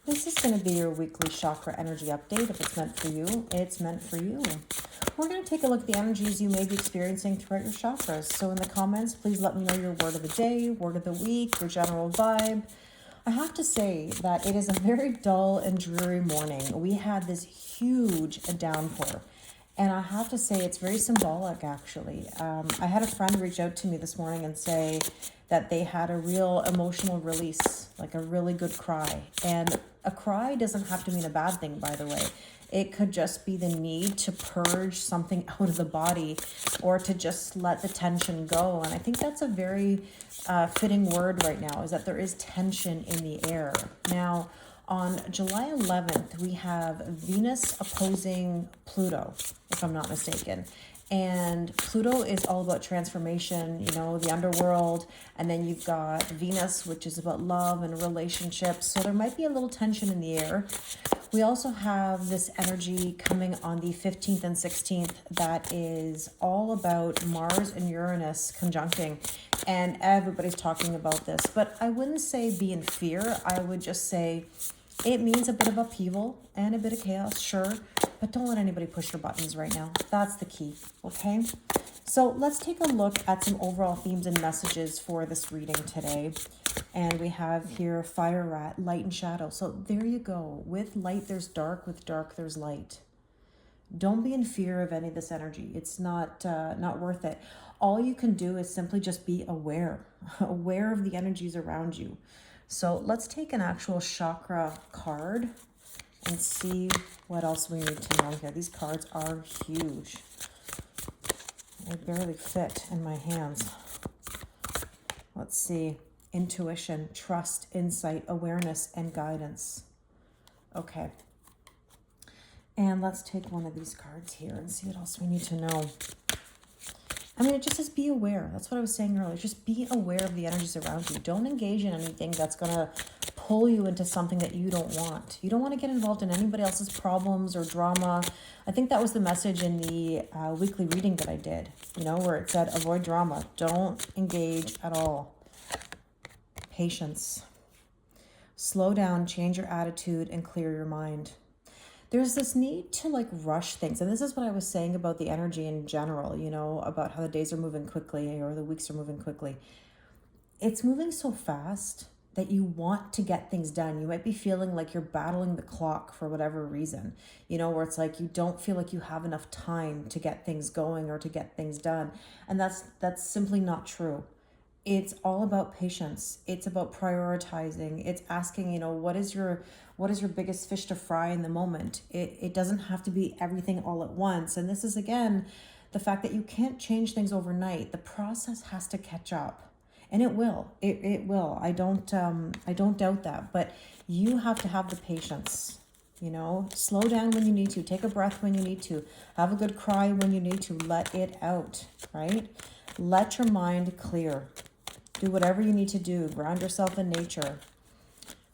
This is going to be your weekly chakra energy update. If it's meant for you, it's meant for you. We're going to take a look at the energies you may be experiencing throughout your chakras. So in the comments, please let me know your word of the day, word of the week, your general vibe. I have to say that it is a very dull and dreary morning. We had this huge downpour. And I have to say, it's very symbolic, actually. I had a friend reach out to me this morning and say that they had a real emotional release, like a really good cry. And a cry doesn't have to mean a bad thing, by the way. It could just be the need to purge something out of the body or to just let the tension go. And I think that's a very fitting word right now, is that there is tension in the air. Now, on July 11th, we have Venus opposing Pluto, if I'm not mistaken. And Pluto is all about transformation, you know, the underworld. And then you've got Venus, which is about love and relationships. So there might be a little tension in the air. We also have this energy coming on the 15th and 16th that is all about Mars and Uranus conjuncting. And everybody's talking about this. But I wouldn't say be in fear. I would just say it means a bit of upheaval and a bit of chaos, sure. But don't let anybody push your buttons right now. That's the key, okay? So let's take a look at some overall themes and messages for this reading today. And we have here fire rat, light and shadow. So there you go. With light, there's dark. With dark, there's light. Don't be in fear of any of this energy. It's not worth it. All you can do is simply just be aware, aware of the energies around you. So let's take an actual chakra card and see what else we need to know here. These cards are huge. They barely fit in my hands. Let's see. Intuition, trust, insight, awareness, and guidance. Okay. And let's take one of these cards here and see what else we need to know. I mean, it just says be aware. That's what I was saying earlier. Just be aware of the energies around you. Don't engage in anything that's going to pull you into something that you don't want. You don't want to get involved in anybody else's problems or drama. I think that was the message in the weekly reading that I did, you know, where it said avoid drama. Don't engage at all. Patience. Slow down, change your attitude, and clear your mind. There's this need to like rush things. And this is what I was saying about the energy in general, you know, about how the days are moving quickly or the weeks are moving quickly. It's moving so fast that you want to get things done. You might be feeling like you're battling the clock for whatever reason, you know, where it's like you don't feel like you have enough time to get things going or to get things done. And that's simply not true. It's all about patience. It's about prioritizing. It's asking, you know, what is your biggest fish to fry in the moment? It doesn't have to be everything all at once. And this is, again, the fact that you can't change things overnight. The process has to catch up. And it will. It will. I don't doubt that. But you have to have the patience. You know, slow down when you need to. Take a breath when you need to. Have a good cry when you need to. Let it out, right? Let your mind clear. Do whatever you need to do. Ground yourself in nature.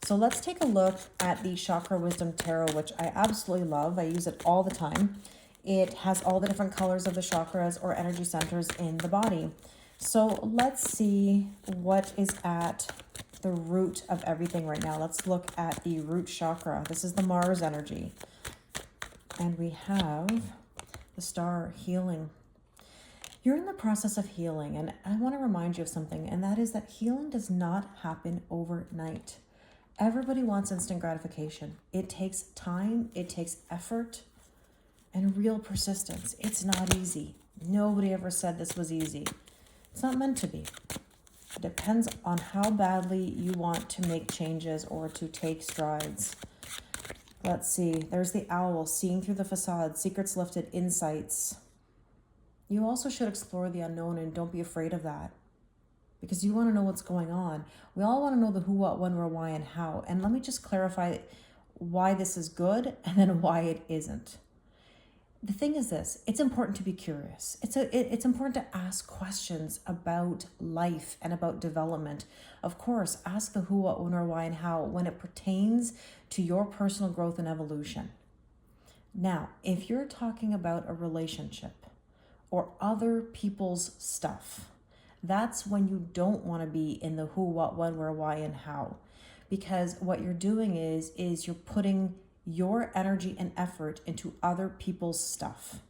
So let's take a look at the Chakra Wisdom Tarot, which I absolutely love. I use it all the time. It has all the different colors of the chakras or energy centers in the body. So let's see what is at the root of everything right now. Let's look at the root chakra. This is the Mars energy. And we have the star, healing. You're in the process of healing, and I want to remind you of something, and that is that healing does not happen overnight. Everybody wants instant gratification. It takes time, it takes effort, and real persistence. It's not easy. Nobody ever said this was easy. It's not meant to be. It depends on how badly you want to make changes or to take strides. Let's see. There's the owl, seeing through the facade, secrets lifted, insights. You also should explore the unknown and don't be afraid of that, because you want to know what's going on. We all want to know the who, what, when, where, why, and how. And let me just clarify why this is good and then why it isn't. The thing is this, it's important to be curious. It's important to ask questions about life and about development. Of course, ask the who, what, when, where, why, and how when it pertains to your personal growth and evolution. Now, if you're talking about a relationship or other people's stuff, that's when you don't want to be in the who, what, when, where, why, and how. because what you're doing is you're putting your energy and effort into other people's stuff.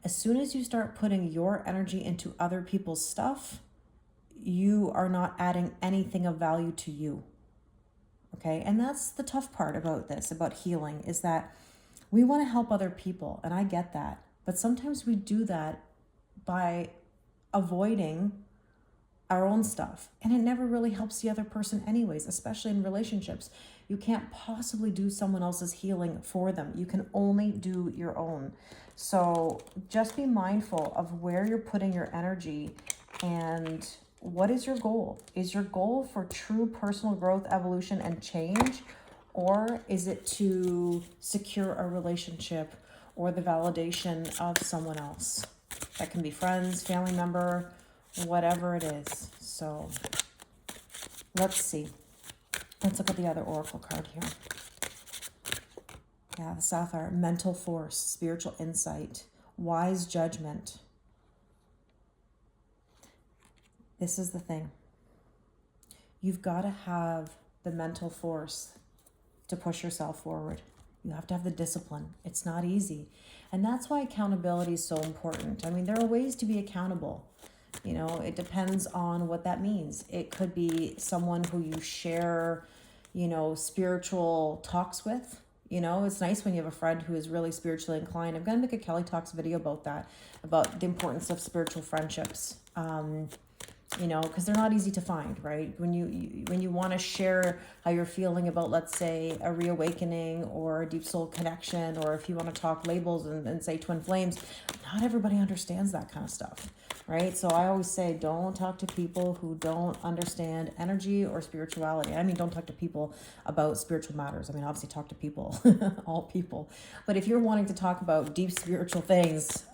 As soon as you start putting your energy into other people's stuff, you are not adding anything of value to you. Okay? And that's the tough part about this, about healing, is that we want to help other people, and I get that. But sometimes we do that by avoiding our own stuff. And it never really helps the other person anyways, especially in relationships. You can't possibly do someone else's healing for them. You can only do your own. So just be mindful of where you're putting your energy and what is your goal? Is your goal for true personal growth, evolution, and change? Or is it to secure a relationship or the validation of someone else? That can be friends, family member, whatever it is. So let's see. Let's look at the other oracle card here. Yeah, the Sapphire. Mental force, spiritual insight, wise judgment. This is the thing. You've got to have the mental force to push yourself forward. You have to have the discipline. It's not easy. And that's why accountability is so important. I mean, there are ways to be accountable. You know, it depends on what that means. It could be someone who you share, you know, spiritual talks with. You know, it's nice when you have a friend who is really spiritually inclined. I'm going to make a Kelly Talks video about that, about the importance of spiritual friendships. You know, because they're not easy to find, right? When you want to share how you're feeling about, let's say, a reawakening or a deep soul connection, or if you want to talk labels and say twin flames, not everybody understands that kind of stuff, right? So I always say, don't talk to people who don't understand energy or spirituality. I mean, don't talk to people about spiritual matters. I mean, obviously talk to people, all people. But if you're wanting to talk about deep spiritual things,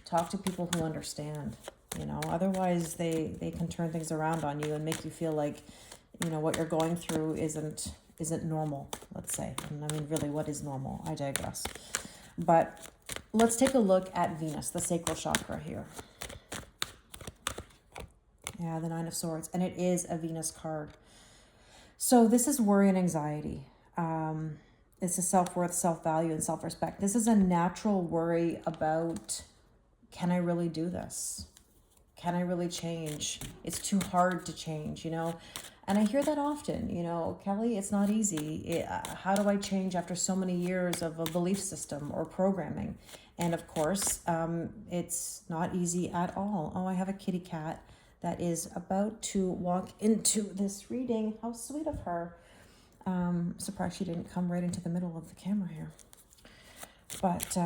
talk to people who understand. You know, otherwise they can turn things around on you and make you feel like, you know, what you're going through isn't normal, let's say. And I mean, really, what is normal? I digress. But let's take a look at Venus, the sacral chakra here. Yeah, the Nine of Swords. And it is a Venus card. So this is worry and anxiety. It's a self-worth, self-value, and self-respect. This is a natural worry about, can I really do this? Can I really change? It's too hard to change, you know? And I hear that often, you know, Kelly, it's not easy. How do I change after so many years of a belief system or programming? And of course, it's not easy at all. Oh, I have a kitty cat that is about to walk into this reading. How sweet of her. Surprised she didn't come right into the middle of the camera here. But,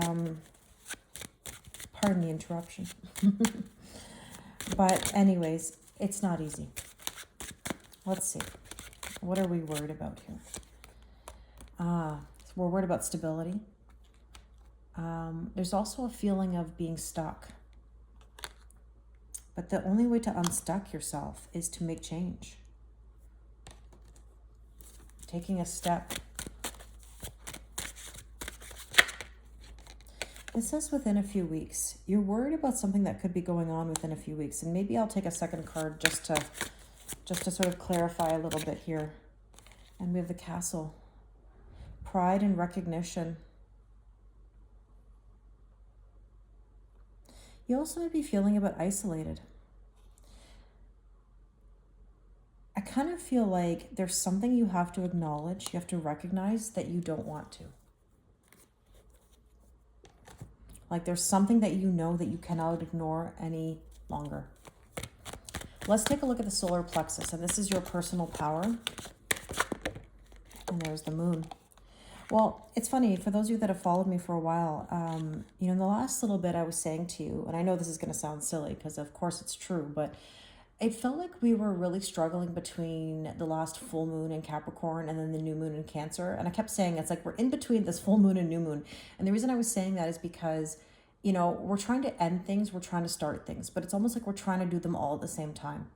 pardon the interruption. But anyways, it's not easy. Let's see. What are we worried about here? We're worried about stability. There's also a feeling of being stuck. But the only way to unstuck yourself is to make change. Taking a step. It says within a few weeks. You're worried about something that could be going on within a few weeks. And maybe I'll take a second card just to sort of clarify a little bit here. And we have the Castle. Pride and recognition. You also might be feeling a bit isolated. I kind of feel like there's something you have to acknowledge. You have to recognize that you don't want to. Like there's something that you know that you cannot ignore any longer. Let's take a look at the solar plexus. And this is your personal power. And there's the moon. Well, it's funny, for those of you that have followed me for a while, you know, in the last little bit I was saying to you, and I know this is going to sound silly because of course it's true, but it felt like we were really struggling between the last full moon in Capricorn and then the new moon in Cancer. And I kept saying, it's like we're in between this full moon and new moon. And the reason I was saying that is because, you know, we're trying to end things, we're trying to start things, but it's almost like we're trying to do them all at the same time.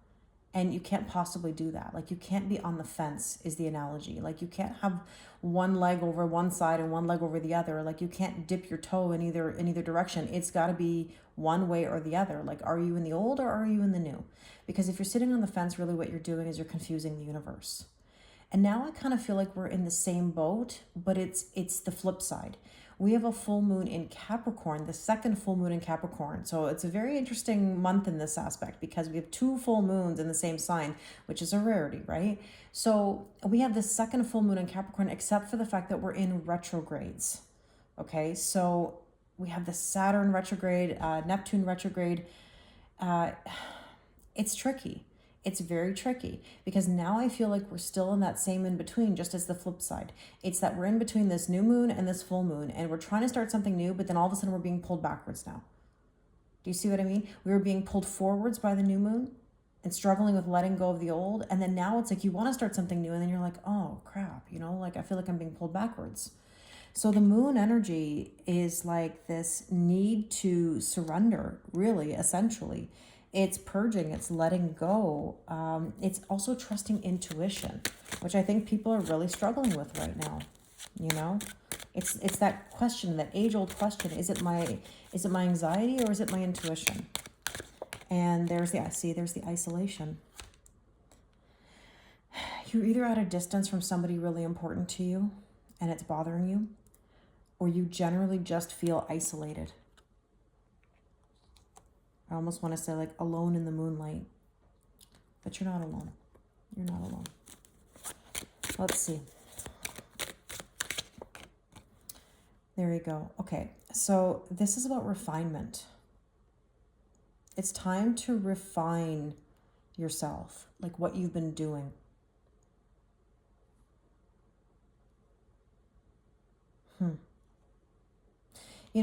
And you can't possibly do that. Like you can't be on the fence is the analogy. Like you can't have one leg over one side and one leg over the other. Like you can't dip your toe in either direction. It's got to be one way or the other. Like, are you in the old or are you in the new? Because if you're sitting on the fence, really what you're doing is you're confusing the universe. And now I kind of feel like we're in the same boat, but it's the flip side. We have a full moon in Capricorn, the second full moon in Capricorn. So it's a very interesting month in this aspect because we have two full moons in the same sign, which is a rarity, right? So we have the second full moon in Capricorn, except for the fact that we're in retrogrades. Okay, so we have the Saturn retrograde, Neptune retrograde. It's tricky. It's very tricky because now I feel like we're still in that same in between, just as the flip side. It's that we're in between this new moon and this full moon, and we're trying to start something new, but then all of a sudden we're being pulled backwards now. Do you see what I mean? We were being pulled forwards by the new moon and struggling with letting go of the old. And then now it's like you want to start something new, and then you're like, oh crap, like I feel like I'm being pulled backwards. So the moon energy is like this need to surrender, really, essentially. It's purging, it's letting go. It's also trusting intuition, which I think people are really struggling with right now. It's that question, that age-old question: is it my anxiety or is it my intuition? And there's the isolation. You're either at a distance from somebody really important to you, and it's bothering you, or you generally just feel isolated. I almost want to say like alone in the moonlight, but you're not alone. You're not alone. Let's see. There you go. Okay, so this is about refinement. It's time to refine yourself, like what you've been doing.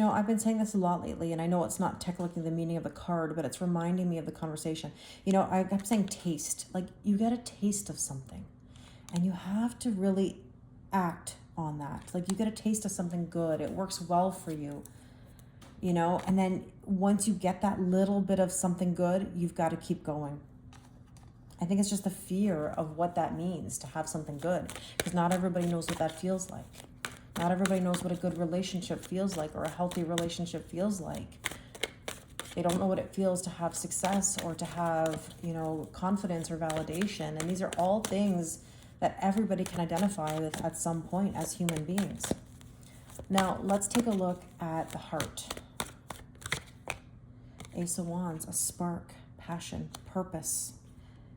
I've been saying this a lot lately, and I know it's not technically the meaning of the card, but it's reminding me of the conversation. I'm saying taste. Like, you get a taste of something, and you have to really act on that. Like, you get a taste of something good. It works well for you, and then once you get that little bit of something good, you've got to keep going. I think it's just the fear of what that means to have something good, because not everybody knows what that feels like. Not everybody knows what a good relationship feels like or a healthy relationship feels like. They don't know what it feels to have success or to have, confidence or validation. And these are all things that everybody can identify with at some point as human beings. Now, let's take a look at the heart. Ace of Wands, a spark, passion, purpose.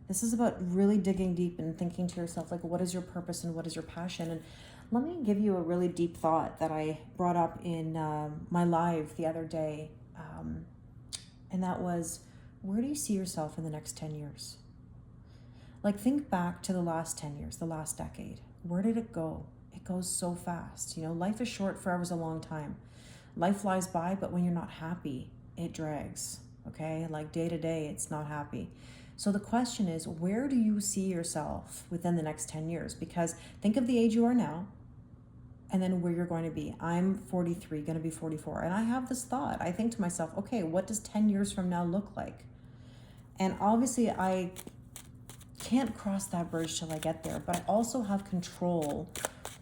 This is about really digging deep and thinking to yourself, like, what is your purpose and what is your passion? And let me give you a really deep thought that I brought up in my live the other day. And that was, where do you see yourself in the next 10 years? Like, think back to the last 10 years, the last decade. Where did it go? It goes so fast. Life is short, forever's a long time. Life flies by, but when you're not happy, it drags, okay? Like, day to day, it's not happy. So the question is, where do you see yourself within the next 10 years? Because think of the age you are now, and then where you're going to be. I'm 43, going to be 44. And I have this thought. I think to myself, okay, what does 10 years from now look like? And obviously I can't cross that bridge till I get there, but I also have control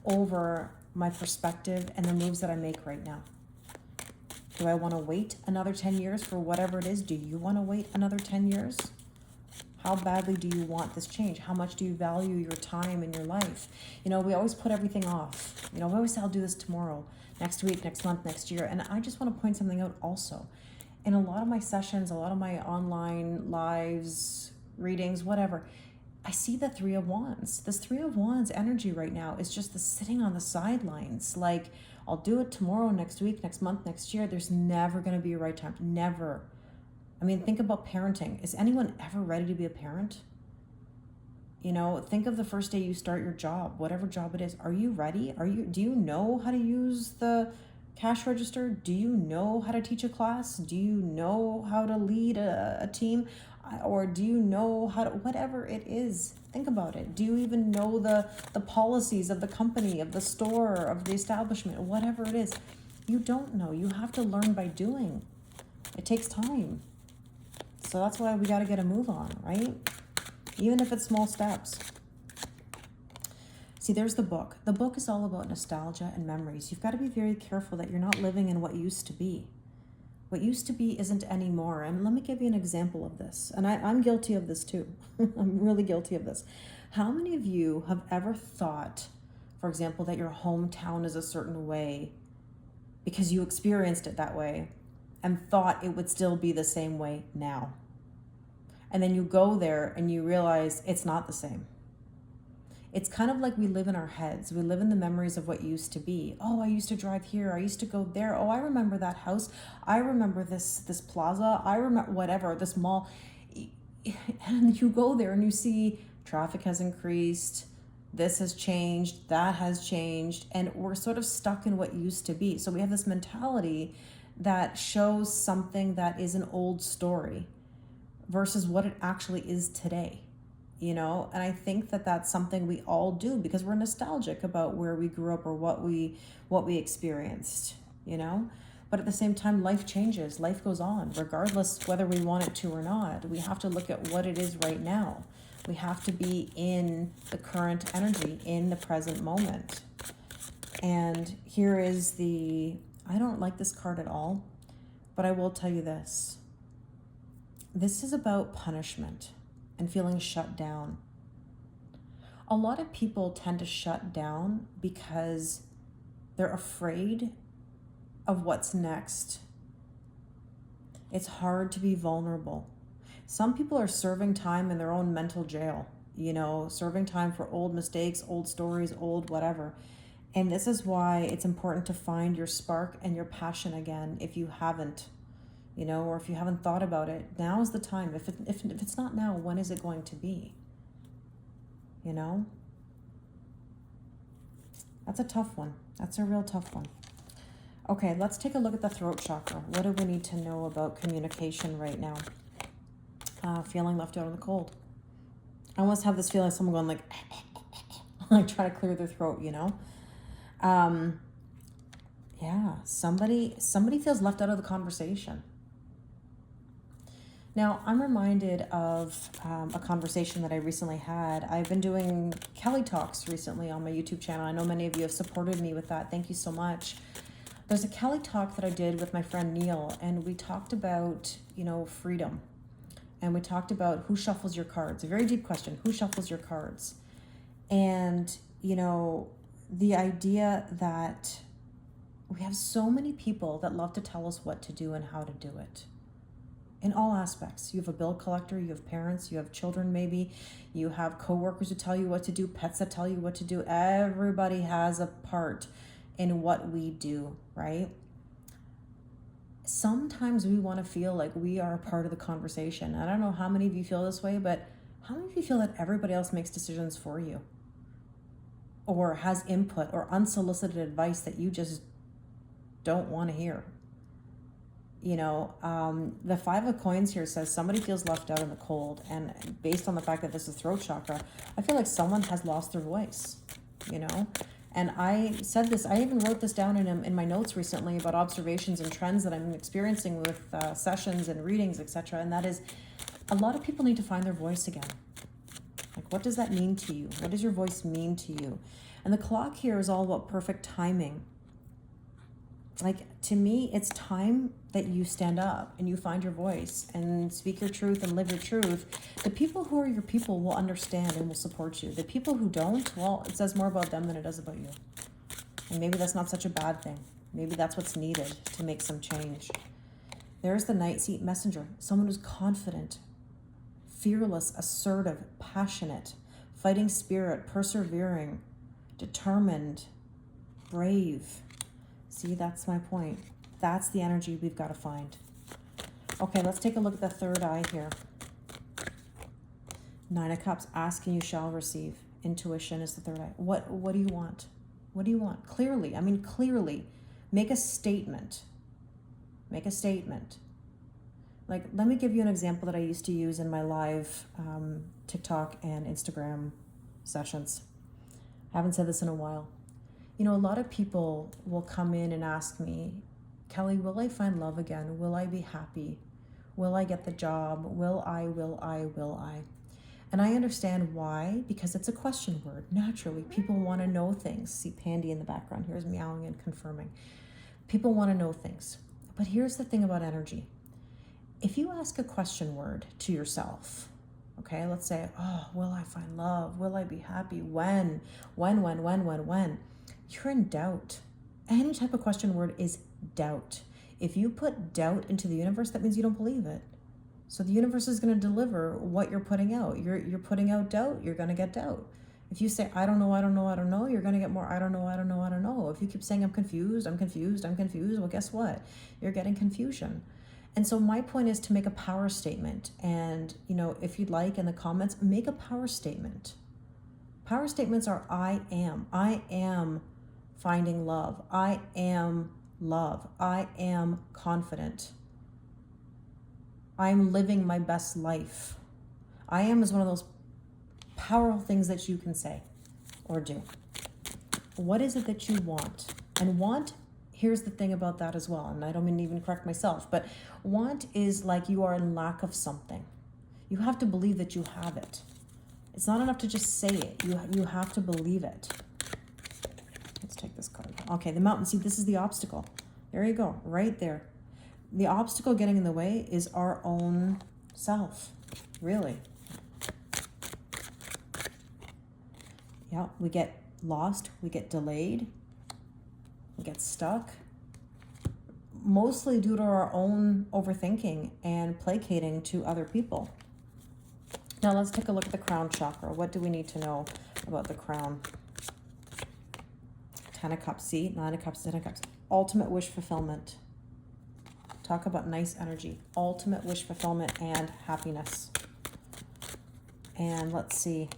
over my perspective and the moves that I make right now. Do I want to wait another 10 years for whatever it is? Do you want to wait another 10 years? How badly do you want this change? How much do you value your time in your life? We always put everything off. We always say, I'll do this tomorrow, next week, next month, next year. And I just want to point something out also. In a lot of my sessions, a lot of my online lives, readings, whatever, I see the Three of Wands. This Three of Wands energy right now is just the sitting on the sidelines. Like, I'll do it tomorrow, next week, next month, next year. There's never going to be a right time. Never. I mean, think about parenting. Is anyone ever ready to be a parent? Think of the first day you start your job, whatever job it is. Are you ready? Do you know how to use the cash register? Do you know how to teach a class? Do you know how to lead a team? Or do you know how to, whatever it is, think about it. Do you even know the policies of the company, of the store, of the establishment, whatever it is? You don't know. You have to learn by doing. It takes time. So that's why we got to get a move on, right? Even if it's small steps. See, there's the book. The book is all about nostalgia and memories. You've got to be very careful that you're not living in what used to be. What used to be isn't anymore. And let me give you an example of this. And I'm guilty of this too. I'm really guilty of this. How many of you have ever thought, for example, that your hometown is a certain way because you experienced it that way and thought it would still be the same way now? And then you go there and you realize it's not the same. It's kind of like we live in our heads. We live in the memories of what used to be. Oh, I used to drive here. I used to go there. Oh, I remember that house. I remember this plaza. I remember whatever, this mall. And you go there and you see traffic has increased. This has changed. That has changed. And we're sort of stuck in what used to be. So we have this mentality that shows something that is an old story versus what it actually is today. You know, and I think that that's something we all do because we're nostalgic about where we grew up or what we experienced, you know. But at the same time, life changes, life goes on, regardless whether we want it to or not. We have to look at what it is right now. We have to be in the current energy, in the present moment. And here is I don't like this card at all, but I will tell you this. This is about punishment and feeling shut down. A lot of people tend to shut down because they're afraid of what's next. It's hard to be vulnerable. Some people are serving time in their own mental jail, you know, serving time for old mistakes, old stories, old whatever. And this is why it's important to find your spark and your passion again if you haven't. You know, or if you haven't thought about it, now is the time. If it's not now, when is it going to be? You know? That's a tough one. That's a real tough one. Okay, let's take a look at the throat chakra. What do we need to know about communication right now? Feeling left out in the cold. I almost have this feeling of someone going like trying to clear their throat, you know? Yeah, somebody feels left out of the conversation. Now, I'm reminded of a conversation that I recently had. I've been doing Kelly Talks recently on my YouTube channel. I know many of you have supported me with that. Thank you so much. There's a Kelly Talk that I did with my friend Neil, and we talked about, you know, freedom. And we talked about who shuffles your cards. A very deep question. Who shuffles your cards? And, you know, the idea that we have so many people that love to tell us what to do and how to do it. In all aspects. You have a bill collector, you have parents, you have children maybe, you have coworkers who tell you what to do, pets that tell you what to do. Everybody has a part in what we do, right? Sometimes we want to feel like we are a part of the conversation. I don't know how many of you feel this way, but how many of you feel that everybody else makes decisions for you? Or has input or unsolicited advice that you just don't want to hear? You know, the Five of Coins here says somebody feels left out in the cold. And based on the fact that this is throat chakra, I feel like someone has lost their voice, you know? And I said this, I even wrote this down in my notes recently about observations and trends that I'm experiencing with sessions and readings, etc. And that is, a lot of people need to find their voice again. Like, what does that mean to you? What does your voice mean to you? And the clock here is all about perfect timing. Like, to me, it's time that you stand up and you find your voice and speak your truth and live your truth. The people who are your people will understand and will support you. The people who don't, well, it says more about them than it does about you. And maybe that's not such a bad thing. Maybe that's what's needed to make some change. There's the Night Seat Messenger, someone who's confident, fearless, assertive, passionate, fighting spirit, persevering, determined, brave. See, that's my point. That's the energy we've got to find. Okay, let's take a look at the third eye here. Nine of Cups, ask and you shall receive. Intuition is the third eye. What do you want? What do you want? Clearly, I mean clearly. Make a statement. Make a statement. Like, let me give you an example that I used to use in my live TikTok and Instagram sessions. I haven't said this in a while. You know, a lot of people will come in and ask me, Kelly, will I find love again? Will I be happy? Will I get the job? Will I? And I understand why, because it's a question word. Naturally, people want to know things. See Pandy in the background. Here's meowing and confirming. People want to know things. But here's the thing about energy. If you ask a question word to yourself, Okay, let's say, oh, will I find love? Will I be happy? When? You're in doubt. Any type of question word is doubt. If you put doubt into the universe, that means you don't believe it. So the universe is going to deliver what you're putting out. You're putting out doubt, you're going to get doubt. If you say, I don't know, you're going to get more, I don't know. If you keep saying, I'm confused, well, guess what? You're getting confusion. And so my point is to make a power statement. And, if you'd like, in the comments, make a power statement. Power statements are, I am finding love. I am love. I am confident. I'm living my best life. I am is one of those powerful things that you can say or do. What is it that you want? And want, here's the thing about that as well, and I don't mean to even correct myself, but want is like you are in lack of something. You have to believe that you have it. It's not enough to just say it. You have to believe it. Let's take this card. Okay, the mountain. See, this is the obstacle. There you go, right there. The obstacle getting in the way is our own self, really. Yeah, we get lost, we get delayed, we get stuck, mostly due to our own overthinking and placating to other people. Now let's take a look at the crown chakra. What do we need to know about the crown? 10 of Cups, see? 9 of Cups, 10 of Cups. Ultimate wish fulfillment. Talk about nice energy. Ultimate wish fulfillment and happiness. And let's see.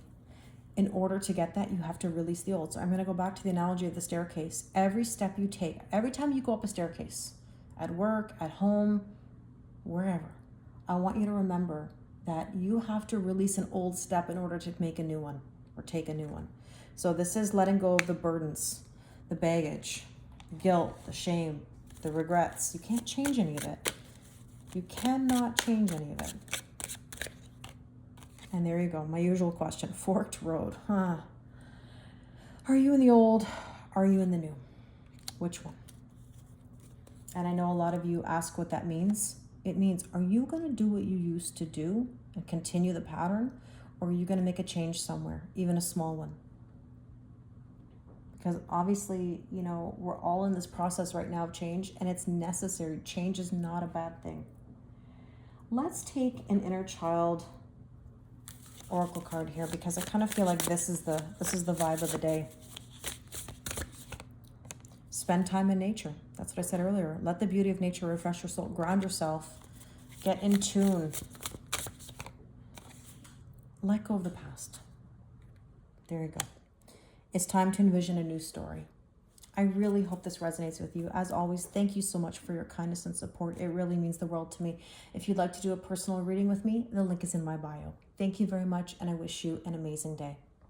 In order to get that, you have to release the old. So I'm going to go back to the analogy of the staircase. Every step you take, every time you go up a staircase, at work, at home, wherever, I want you to remember that you have to release an old step in order to make a new one or take a new one. So this is letting go of the burdens, the baggage, the guilt, the shame, the regrets. You can't change any of it. You cannot change any of it. And there you go. My usual question, forked road. Are you in the old? Are you in the new? Which one? And I know a lot of you ask what that means. It means, are you going to do what you used to do and continue the pattern? Or are you going to make a change somewhere, even a small one? Because obviously, we're all in this process right now of change, and it's necessary. Change is not a bad thing. Let's take an inner child oracle card here, because I kind of feel like this is the vibe of the day. Spend time in nature. That's what I said earlier. Let the beauty of nature refresh your soul. Ground yourself. Get in tune. Let go of the past. There you go. It's time to envision a new story. I really hope this resonates with you. As always, thank you so much for your kindness and support. It really means the world to me. If you'd like to do a personal reading with me, the link is in my bio. Thank you very much, and I wish you an amazing day.